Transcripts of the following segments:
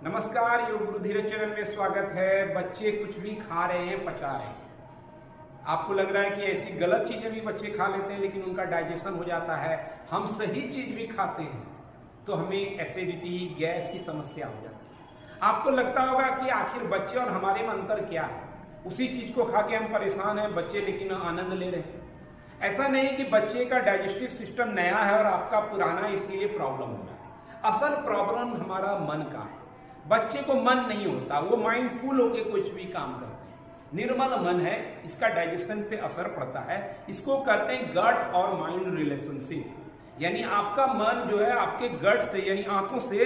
नमस्कार, योग गुरु धीरज चैनल में स्वागत है। बच्चे कुछ भी खा रहे हैं, पचा रहे हैं। आपको लग रहा है कि ऐसी गलत चीजें भी बच्चे खा लेते हैं लेकिन उनका डाइजेशन हो जाता है। हम सही चीज भी खाते हैं तो हमें एसिडिटी, गैस की समस्या हो जाती है। आपको लगता होगा कि आखिर बच्चे और हमारे में अंतर क्या है। उसी चीज को खा के हम परेशान हैं, बच्चे लेकिन आनंद ले रहे हैं। ऐसा नहीं कि बच्चे का डाइजेस्टिव सिस्टम नया है और आपका पुराना, इसीलिए प्रॉब्लम हो रहा है। असल प्रॉब्लम हमारा मन का है। बच्चे को मन नहीं होता, वो माइंडफुल होके कुछ भी काम करते हैं। निर्मल मन है, इसका डाइजेशन पे असर पड़ता है। इसको कहते हैं गट और माइंड रिलेशनशिप। यानी आपका मन जो है आपके गट से यानी आंतों से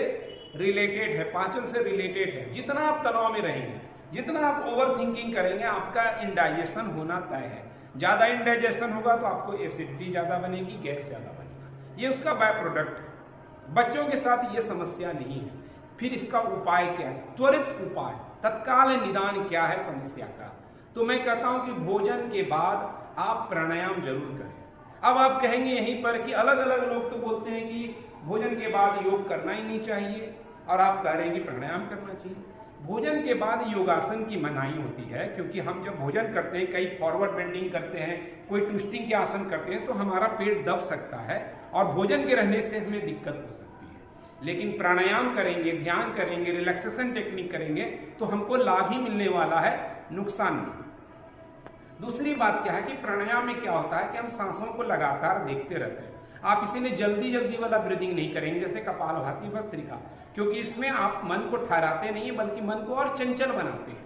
रिलेटेड है, पाचन से रिलेटेड है। जितना आप तनाव में रहेंगे, जितना आप ओवर थिंकिंग करेंगे, आपका इंडाइजेशन होना तय है। ज्यादा इंडाइजेशन होगा तो आपको एसिडिटी ज्यादा बनेगी, गैस ज्यादा बनेगा। ये उसका बाय प्रोडक्ट है। बच्चों के साथ ये समस्या नहीं है। फिर इसका उपाय क्या है? त्वरित उपाय, तत्काल निदान क्या है समस्या का? तो मैं कहता हूं कि भोजन के बाद आप प्राणायाम जरूर करें। अब आप कहेंगे यहीं पर कि अलग अलग लोग तो बोलते हैं कि भोजन के बाद योग करना ही नहीं चाहिए, और आप कह रहे हैं कि प्राणायाम करना चाहिए। भोजन के बाद योगासन की मनाही होती है, क्योंकि हम जब भोजन करते हैं, कई फॉरवर्ड बेंडिंग करते हैं, कोई ट्विस्टिंग के आसन करते हैं, तो हमारा पेट दब सकता है और भोजन के रहने से हमें दिक्कत हो सकती है। लेकिन प्राणायाम करेंगे, ध्यान करेंगे, रिलैक्सेशन टेक्निक करेंगे तो हमको लाभ ही मिलने वाला है, नुकसान नहीं। दूसरी बात क्या है कि प्राणायाम में क्या होता है कि हम सांसों को लगातार देखते रहते हैं। आप इसीलिए जल्दी जल्दी वाला ब्रीदिंग नहीं करेंगे जैसे कपालभाति, भस्त्रिका, क्योंकि इसमें आप मन को ठहराते नहीं है बल्कि मन को और चंचल बनाते हैं।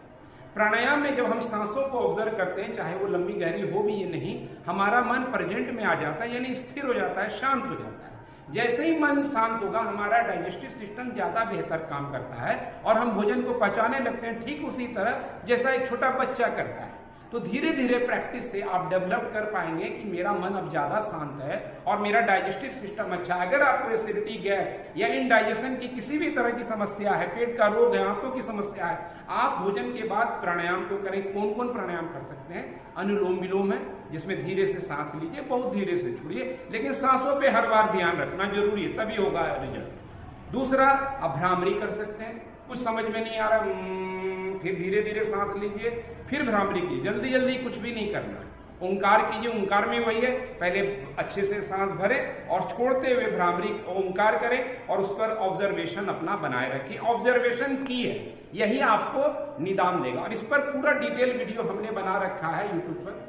प्राणायाम में जब हम सांसों को ऑब्जर्व करते हैं, चाहे वो लंबी गहरी हो भी या नहीं, हमारा मन प्रेजेंट में आ जाता है, यानी स्थिर हो जाता है, शांत हो जाता है। जैसे ही मन शांत होगा, हमारा डाइजेस्टिव सिस्टम ज्यादा बेहतर काम करता है और हम भोजन को पचाने लगते हैं ठीक उसी तरह जैसा एक छोटा बच्चा करता है। तो धीरे धीरे प्रैक्टिस से आप डेवलप कर पाएंगे कि मेरा मन अब ज्यादा शांत है और मेरा डाइजेस्टिव सिस्टम अच्छा है। अगर आपको एसिडिटी, गैस या इनडाइजेशन की किसी भी तरह की समस्या है, पेट का रोग है, आंतों की समस्या है, आप भोजन के बाद प्राणायाम को करें। कौन कौन प्राणायाम कर सकते हैं? अनुलोम विलोम है, जिसमें धीरे से सांस लीजिए, बहुत धीरे से छोड़िए, लेकिन सांसों पे हर बार ध्यान रखना जरूरी है, तभी होगा रिजल्ट। दूसरा, आप भ्रामरी कर सकते हैं। कुछ समझ में नहीं आ रहा, फिर धीरे धीरे सांस लीजिए, फिर भ्रामरी कीजिए। जल्दी जल्दी कुछ भी नहीं करना है। ओंकार कीजिए, ओंकार में वही है, पहले अच्छे से सांस भरे और छोड़ते हुए भ्रामरी ओंकार करें और उस पर ऑब्जर्वेशन अपना बनाए रखिए। ऑब्जर्वेशन की है, यही आपको निदान देगा। और इस पर पूरा डिटेल वीडियो हमने बना रखा है यूट्यूब पर,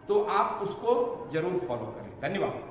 तो आप उसको जरूर फॉलो करें। धन्यवाद।